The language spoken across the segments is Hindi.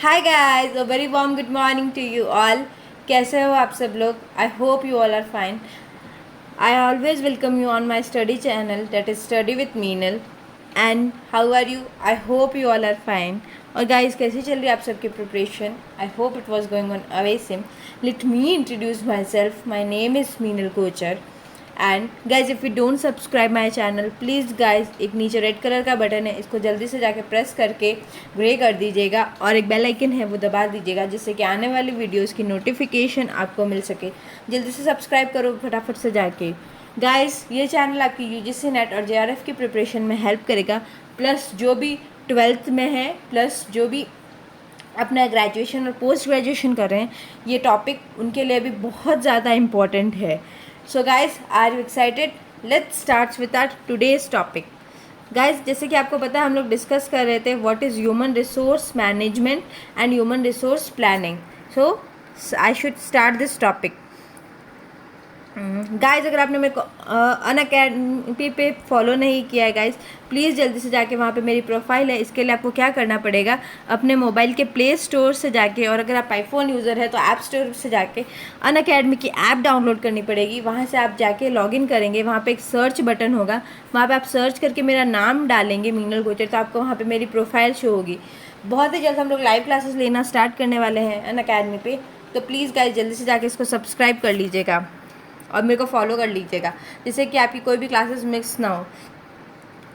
Hi guys, a very warm good morning to you all. कैसे हो आप सब लोग? I hope you all are fine. I always welcome you on my study channel that is study with Meenal. And how are you? I hope you all are fine. और गाइस, कैसी चल रही है आप सबकी preparation? I hope it was going on awesome. Let me introduce myself. My name is Meenal Kochhar. And guys, if you don't subscribe my channel, please guys, एक नीचे रेड कलर का बटन है, इसको जल्दी से जाके प्रेस करके ग्रे कर दीजिएगा और एक बेल आइकन है वो दबा दीजिएगा, जिससे कि आने वाली वीडियोस की नोटिफिकेशन आपको मिल सके। जल्दी से सब्सक्राइब करो फटाफट से जाके। गाइज, ये चैनल आपकी यूजीसी नेट और जेआरएफ की प्रिपरेशन में हेल्प करेगा, प्लस जो भी 12th में है, प्लस जो भी अपना ग्रेजुएशन और पोस्ट ग्रेजुएशन कर रहे हैं, ये टॉपिक उनके लिए भी बहुत ज़्यादा इम्पॉर्टेंट है। So guys, are you excited? Let's start with our today's topic. Guys, जैसे कि आपको पता है, हम लोग डिस्कस कर रहे थे what is human resource management and human resource planning. So I should start this topic. Guys, अगर आपने मेरे को अनअकैडमी पे फॉलो नहीं किया है गाइज, प्लीज़ जल्दी से जाके वहाँ पे मेरी प्रोफाइल है। इसके लिए आपको क्या करना पड़ेगा, अपने मोबाइल के प्ले स्टोर से जाके, और अगर आप आईफोन यूज़र है तो ऐप स्टोर से जाके अनअकैडमी की ऐप डाउनलोड करनी पड़ेगी। वहाँ से आप जाके लॉगिन करेंगे, वहाँ पे एक सर्च बटन होगा, वहाँ पे आप सर्च करके मेरा नाम डालेंगे मीनल कोचर, तो आपको वहाँ पे मेरी प्रोफाइल शो होगी। बहुत ही जल्द हम लोग लाइव क्लासेस लेना स्टार्ट करने वाले हैं अनअकैडमी पे, तो प्लीज़ गाइज जल्दी से जाके इसको सब्सक्राइब कर लीजिएगा और मेरे को फॉलो कर लीजिएगा, जिससे कि आपकी कोई भी क्लासेस मिस ना हो।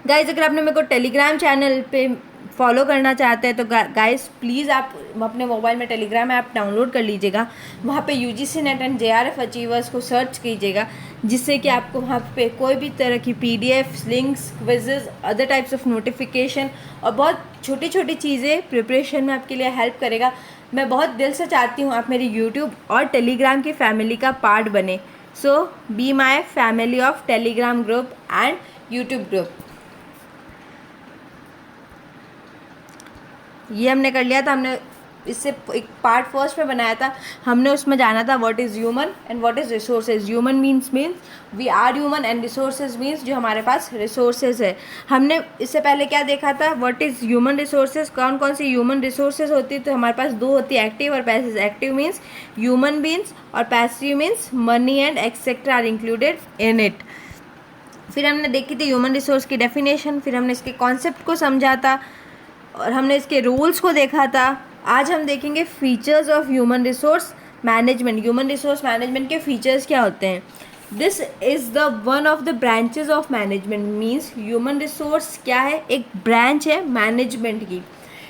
गाइज, अगर आपने मेरे को टेलीग्राम चैनल पे फॉलो करना चाहते हैं तो गाइज प्लीज़ आप अपने मोबाइल में टेलीग्राम ऐप डाउनलोड कर लीजिएगा। वहाँ पे UGC net and JRF achievers को सर्च कीजिएगा, जिससे कि आपको वहाँ पे कोई भी तरह की PDF, links, quizzes, other types of notification और बहुत छोटी छोटी चीज़ें प्रिपरेशन में आपके लिए हेल्प करेगा। मैं बहुत दिल से चाहती हूँ आप मेरी यूट्यूब और टेलीग्राम की फैमिली का पार्ट बने। So be my family of Telegram group and YouTube group। ये हमने कर लिया था। हमने इससे एक पार्ट फर्स्ट में बनाया था, हमने उसमें जाना था what is human and what is resources. Human means we are human and resources means जो हमारे पास रिसोर्सेज है। हमने इससे पहले क्या देखा था, व्हाट इज़ ह्यूमन रिसोर्सेज, कौन कौन सी ह्यूमन रिसोर्सेज होती है। तो हमारे पास दो होती है, एक्टिव और passive. Active means human beings और passive means money and etcetera are included in it. फिर हमने देखी थी ह्यूमन रिसोर्स की डेफिनेशन, फिर हमने इसके कॉन्सेप्ट को समझा था और हमने इसके रूल्स को देखा था। आज हम देखेंगे features of human resource management. Human resource management के फीचर्स क्या होते हैं। This is the one of the branches of management. Means human resource क्या है, एक ब्रांच है मैनेजमेंट की।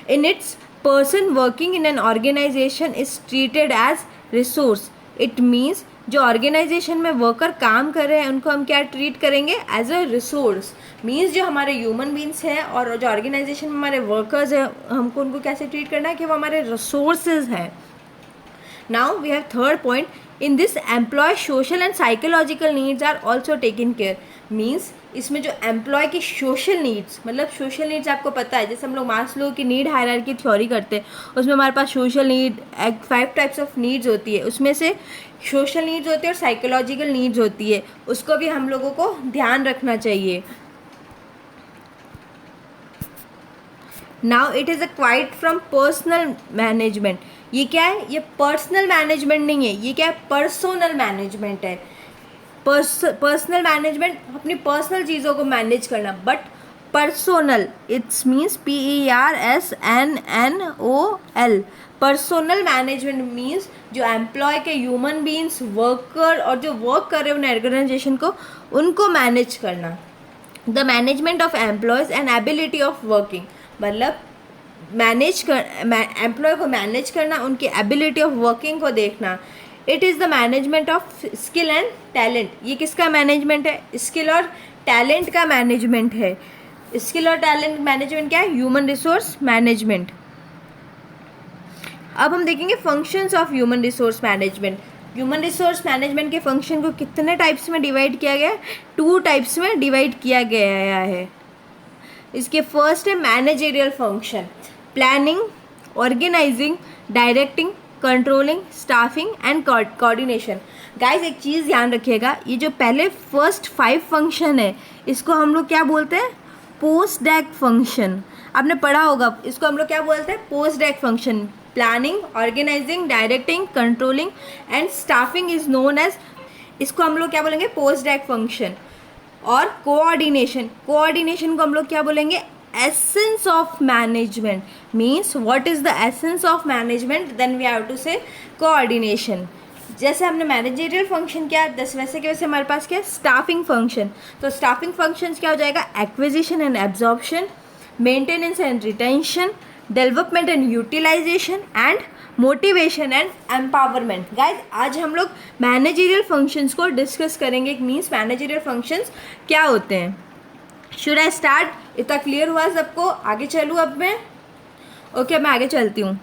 In its person working in an organisation is treated as resource. It means जो ऑर्गेनाइजेशन में वर्कर काम कर रहे हैं उनको हम क्या ट्रीट करेंगे, एज अ रिसोर्स। मीन्स जो हमारे ह्यूमन बींग्स हैं और जो ऑर्गेनाइजेशन में हमारे वर्कर्स हैं, हमको उनको कैसे ट्रीट करना है कि वो हमारे रिसोर्सेज हैं। Now we have third point, in this employ social and psychological needs are also taken care. Means इसमें जो एम्प्लॉय की सोशल नीड्स, मतलब सोशल नीड्स आपको पता है, जैसे हम लोग मास्लो की नीड हायरार्की थ्योरी करते हैं, उसमें हमारे पास social need 5 types of needs होती है। उसमें से सोशल नीड्स होती है और साइकोलॉजिकल नीड्स होती है, उसको भी हम लोगों को ध्यान रखना चाहिए। Now it is a quite from personal management. ये क्या है, ये पर्सनल मैनेजमेंट नहीं है, ये क्या है, पर्सोनल मैनेजमेंट है। पर्सनल मैनेजमेंट अपनी पर्सनल चीज़ों को मैनेज करना, but personnel it's means PERSNNOL। Personnel management means जो एम्प्लॉय के ह्यूमन बींग्स, वर्कर और जो वर्क कर रहे हैं उन ऑर्गेनाइजेशन को, उनको मैनेज करना। The management of employees and ability of working, मतलब मैनेज कर एम्प्लॉय को मैनेज करना, उनकी एबिलिटी ऑफ वर्किंग को देखना। It is the management of skill and talent. ये किसका मैनेजमेंट है, स्किल और टैलेंट का मैनेजमेंट है। स्किल और टैलेंट मैनेजमेंट क्या है, ह्यूमन रिसोर्स मैनेजमेंट। अब हम देखेंगे functions of human resource management. Human resource management के फंक्शन को कितने टाइप्स में डिवाइड किया गया है, 2 टाइप्स में डिवाइड किया गया है। इसके फर्स्ट है managerial function, planning, organising, directing, controlling, staffing and coordination. Guys, एक चीज़ ध्यान रखिएगा, ये जो पहले फर्स्ट 5 फंक्शन है, इसको हम लोग क्या बोलते हैं, पोस्ट डैक फंक्शन। आपने पढ़ा होगा, इसको हम लोग क्या बोलते हैं, post deck function. Planning, organising, directing, controlling and staffing is known as, इसको हम लोग क्या बोलेंगे, पोस्ट डैक फंक्शन। और कोऑर्डिनेशन, कोऑर्डिनेशन को हम लोग क्या बोलेंगे, essence of management. Means what is the essence of management, then we have to say coordination. जैसे हमने मैनेजरियल फंक्शन किया, वैसे के वैसे हमारे पास क्या है, स्टाफिंग फंक्शन। तो स्टाफिंग फंक्शंस क्या हो जाएगा, acquisition and absorption, maintenance and retention, development and utilisation and motivation and empowerment. Guys आज हम लोग मैनेजरियल फंक्शंस को डिस्कस करेंगे। मीन्स मैनेजरियल फंक्शंस क्या होते हैं। Should I start? इतना क्लियर हुआ सबको? आगे चलूँ अब मैं? ओके, मैं आगे चलती हूँ।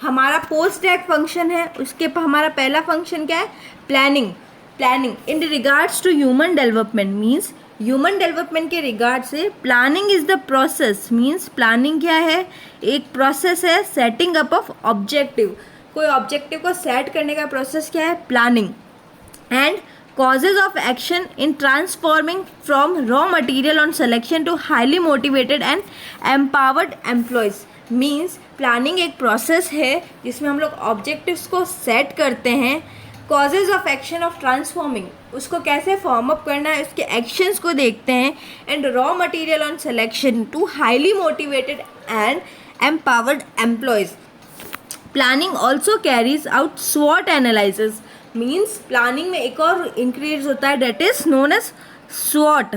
हमारा पोस्ट डैक फंक्शन है, उसके हमारा पहला फंक्शन क्या है, planning. Planning in regards to human development, means human development के रिगार्ड से planning is the process. Means planning क्या है, एक प्रोसेस है सेटिंग अप ऑफ ऑब्जेक्टिव। कोई ऑब्जेक्टिव को सेट करने का प्रोसेस क्या है, planning. And causes of action in transforming from raw material on selection to highly motivated and empowered employees। Means planning एक प्रोसेस है जिसमें हम लोग ऑब्जेक्टिव्स को सेट करते हैं, causes of action of transforming, उसको कैसे फॉर्म अप करना है, उसके एक्शंस को देखते हैं, and raw material on selection to highly motivated and empowered employees. Planning also carries out स्वॉट एनालिसिस। मीन्स प्लानिंग में एक और इंक्रीज होता है, डेट इज नोन एज स्वॉट।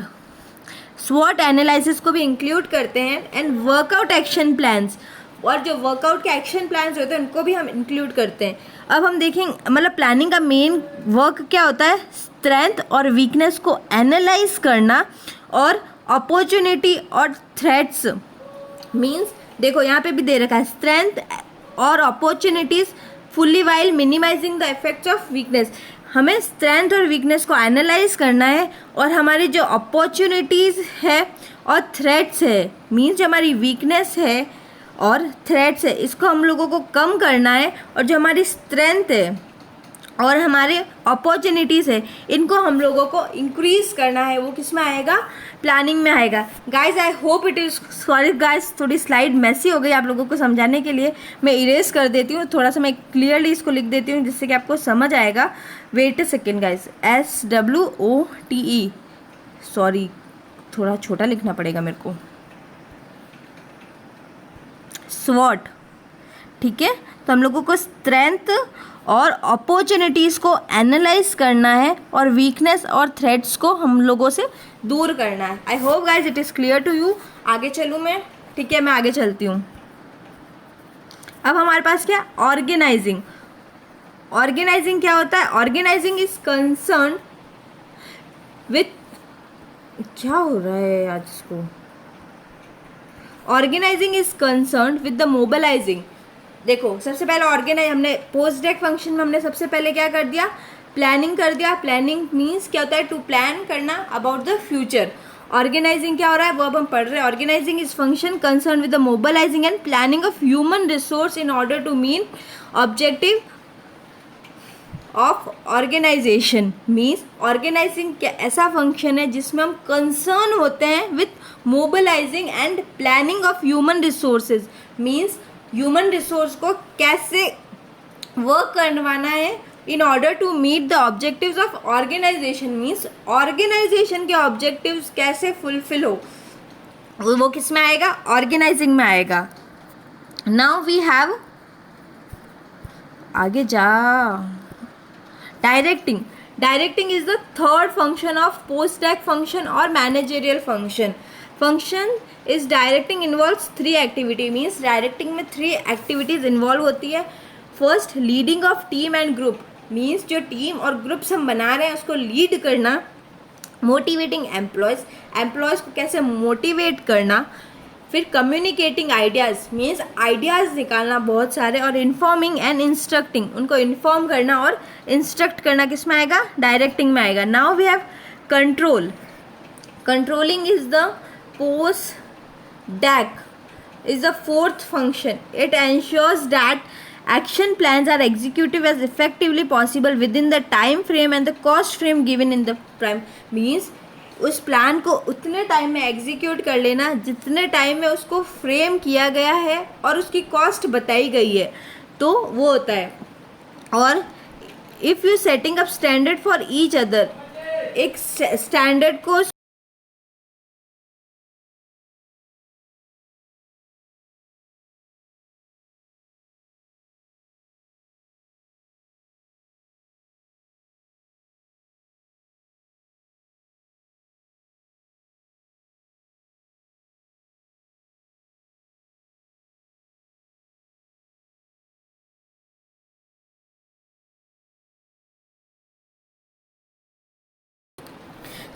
स्वॉट एनालिसिस को भी इंक्लूड करते हैं, एंड वर्कआउट एक्शन प्लान्स, और जो वर्कआउट के एक्शन प्लान्स होते हैं उनको भी हम इंक्लूड करते हैं। अब हम देखेंगे, मतलब प्लानिंग का मेन वर्क क्या होता है, स्ट्रेंथ और वीकनेस को एनालाइज करना और अपॉर्चुनिटी और थ्रेट्स। मीन्स देखो यहाँ पे भी दे रखा है, स्ट्रेंथ और opportunities fully while minimising the effects of weakness. हमें स्ट्रेंथ और वीकनेस को एनालाइज करना है, और हमारी जो अपॉर्चुनिटीज़ है और थ्रेट्स है, मीन्स जो हमारी वीकनेस है और थ्रेट्स है, इसको हम लोगों को कम करना है, और जो हमारी स्ट्रेंथ है और हमारे अपॉर्चुनिटीज़ है, इनको हम लोगों को इंक्रीज़ करना है। वो किस में आएगा, प्लानिंग में आएगा। Guys I hope it is, sorry guys थोड़ी स्लाइड मैसी हो गई आप लोगों को समझाने के लिए, मैं इरेज कर देती हूँ, थोड़ा सा मैं क्लियरली इसको लिख देती हूँ जिससे कि आपको समझ आएगा। Wait a second guys, SWOTE, sorry थोड़ा छोटा लिखना पड़ेगा मेरे को, स्वॉट। ठीक है, तो हम लोगों को स्ट्रेंथ और अपॉर्चुनिटीज़ को एनालाइज करना है, और वीकनेस और थ्रेट्स को हम लोगों से दूर करना है। I hope guys it is clear to you. आगे चलूँ मैं? ठीक है, मैं आगे चलती हूँ। अब हमारे पास क्या, ऑर्गेनाइजिंग। ऑर्गेनाइजिंग क्या होता है, ऑर्गेनाइजिंग इज कंसर्न विथ, क्या हो रहा है आज इसको, organising is concern with the mobilising. देखो सबसे पहले ऑर्गेनाइज, हमने पोस्ट डैक फंक्शन में हमने सबसे पहले क्या कर दिया, प्लानिंग कर दिया। प्लानिंग मीन्स क्या होता है, टू प्लान करना अबाउट द फ्यूचर। ऑर्गेनाइजिंग क्या हो रहा है, वो अब हम पढ़ रहे हैं। Organizing is function concern with the mobilizing and planning of human resource in order to meet objective of organization. Means organizing क्या ऐसा फंक्शन है जिसमें हम कंसर्न होते हैं with mobilizing and planning of human resources. Means human resource को कैसे वर्क करवाना है in order to meet the objectives of organization. Means organization के ऑब्जेक्टिव्स कैसे फुलफिल हो, वो किस में आएगा, ऑर्गेनाइजिंग में आएगा। नाउ वी हैव, आगे जा, directing. Directing is the third function of post deck function और managerial function. Function is directing involves 3 activity. Means directing में 3 एक्टिविटीज़ इन्वॉल्व होती है। First, leading of team and group. Means जो टीम और ग्रुप्स हम बना रहे हैं उसको लीड करना। मोटिवेटिंग एम्प्लॉयज़, एम्प्लॉयज़ को कैसे मोटिवेट करना। फिर कम्युनिकेटिंग आइडियाज़, मीन्स आइडियाज़ निकालना बहुत सारे। और इन्फॉर्मिंग एंड इंस्ट्रक्टिंग, उनको इन्फॉर्म करना और इंस्ट्रक्ट करना किस में आएगा, डायरेक्टिंग में आएगा। Now we have control. Controlling is the post deck is the fourth function. It ensures that action plans are executed as effectively possible within the time frame and the cost frame given in the prime. Means उस प्लान को उतने टाइम में एग्जीक्यूट कर लेना जितने टाइम में उसको फ्रेम किया गया है और उसकी कॉस्ट बताई गई है, तो वो होता है। और if you setting up standard for each other, एक स्टैंडर्ड को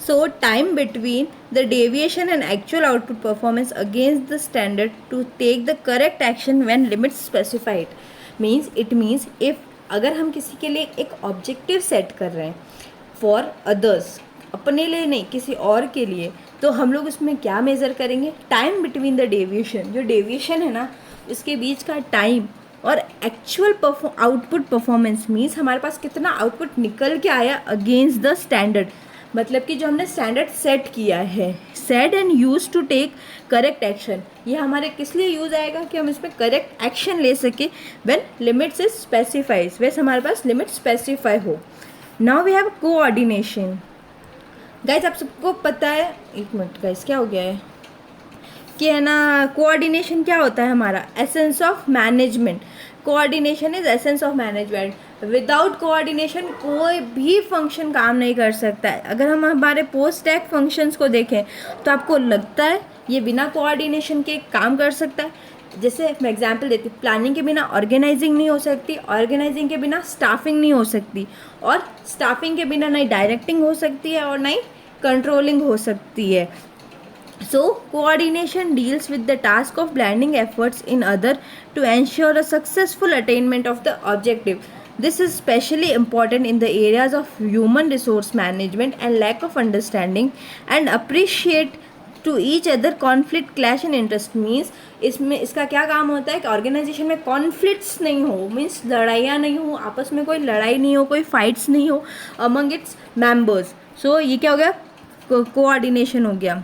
so time between the deviation and actual output performance against the standard to take the correct action when limits specified means it means if अगर हम किसी के लिए एक ऑब्जेक्टिव सेट कर रहे हैं फॉर अदर्स, अपने लिए नहीं किसी और के लिए, तो हम लोग उसमें क्या मेज़र करेंगे? टाइम बिटवीन द डेविएशन, जो डेविएशन है ना उसके बीच का टाइम और एक्चुअल आउटपुट परफॉर्मेंस मीन्स हमारे पास कितना आउटपुट निकल के आया अगेंस्ट द स्टैंडर्ड, मतलब कि जो हमने स्टैंडर्ड सेट किया है, set and use to take correct action. ये हमारे किस लिए यूज़ आएगा कि हम इसमें करेक्ट एक्शन ले सके व्हेन लिमिट्स इज स्पेसिफाइज, वैसे हमारे पास लिमिट स्पेसिफाई हो। Now we have coordination. Guys आप सबको पता है, एक मिनट गाइस क्या हो गया है कि है ना, कोऑर्डिनेशन क्या होता है हमारा? Essence of management. Coordination is essence of management. Without coordination कोई भी फंक्शन काम नहीं कर सकता है। अगर हम हमारे पोस्ट टैग फंक्शंस को देखें तो आपको लगता है ये बिना कोऑर्डिनेशन के काम कर सकता है? जैसे मैं एग्जांपल देती हूँ, प्लानिंग के बिना ऑर्गेनाइजिंग नहीं हो सकती, ऑर्गेनाइजिंग के बिना स्टाफिंग नहीं हो सकती, और स्टाफिंग के बिना नहीं डायरेक्टिंग हो सकती है और नहीं कंट्रोलिंग हो सकती है। So, coordination deals with the task of blending efforts in other to ensure a successful attainment of the objective. This is especially important in the areas of human resource management and lack of understanding and appreciate to each other conflict, clash and interest means इसमें इसका क्या काम होता है कि ऑर्गेनाइजेशन में कॉन्फ्लिक्ट्स नहीं हो, मीन्स लड़ाइयाँ नहीं हो, आपस में कोई लड़ाई नहीं हो, कोई फाइट्स नहीं हो अमंग इट्स मेंबर्स। सो ये क्या हो गया? कोऑर्डिनेशन हो गया।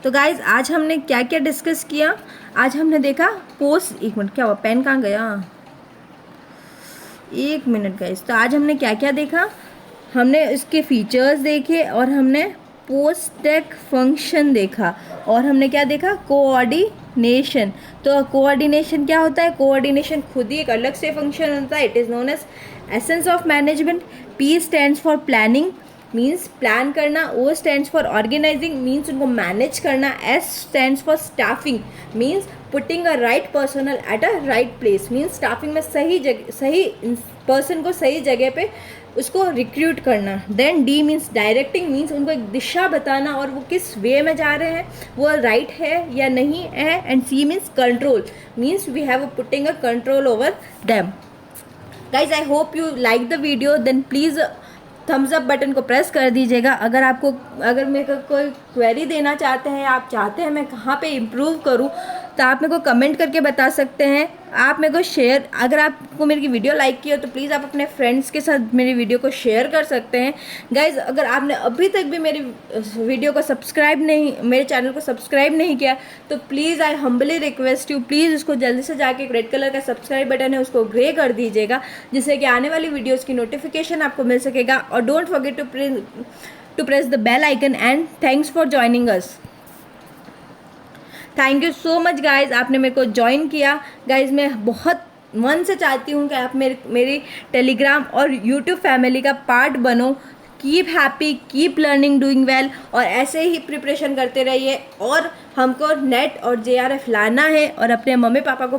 तो गाइज आज हमने क्या क्या डिस्कस किया? आज हमने देखा पोस्ट, एक मिनट क्या हुआ, पेन कहाँ गया? एक मिनट गाइज। तो आज हमने क्या क्या देखा? हमने इसके फीचर्स देखे और हमने पोस्ट टैग फंक्शन देखा, और हमने क्या देखा? कोऑर्डिनेशन। तो कोऑर्डिनेशन क्या होता है? कोऑर्डिनेशन खुद ही एक अलग से फंक्शन होता है। It is known as essence of management. P stands for planning means plan करना, O stands for organizing means उनको मैनेज करना, S stands for staffing means putting a right personnel at a right place means staffing में सही जगह, सही पर्सन को सही जगह पे उसको रिक्रूट करना। Then D means directing means उनको एक दिशा बताना और वो किस वे में जा रहे हैं, वो राइट है या नहीं है। And C means control means we have putting a control over them. Guys I hope you like the video, then please thumbs up button को प्रेस कर दीजिएगा। अगर मेरे को कोई क्वेरी देना चाहते हैं, आप चाहते हैं मैं कहाँ पे इम्प्रूव करूँ, तो आप मेरे को कमेंट करके बता सकते हैं। आप मेरे को शेयर, अगर आपको मेरी वीडियो लाइक की हो तो प्लीज़ आप अपने फ्रेंड्स के साथ मेरी वीडियो को शेयर कर सकते हैं। गाइज अगर आपने अभी तक भी मेरी वीडियो को मेरे चैनल को सब्सक्राइब नहीं किया तो please I humbly request you, please उसको जल्दी से जाके एक रेड कलर का सब्सक्राइब बटन है उसको ग्रे कर दीजिएगा, जिससे कि आने वाली वीडियोज़ की नोटिफिकेशन आपको मिल सकेगा। और don't forget to press the bell icon. And thanks for joining us. Thank you so much guys, आपने मेरे को ज्वाइन किया। गाइज मैं बहुत मन से चाहती हूँ कि आप मेरी टेलीग्राम और यूट्यूब फैमिली का पार्ट बनो। Keep happy, keep learning, doing well, और ऐसे ही प्रिपरेशन करते रहिए। और हमको नेट और JRF लाना है और अपने मम्मी पापा को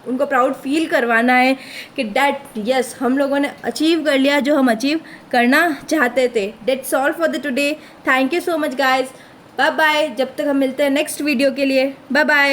उनको प्राउड फील करवाना है कि डैट यस हम लोगों ने अचीव कर लिया जो हम अचीव करना चाहते थे। That's all for the today. Thank you so much guys, bye bye. जब तक हम मिलते हैं नेक्स्ट वीडियो के लिए, बाय बाय।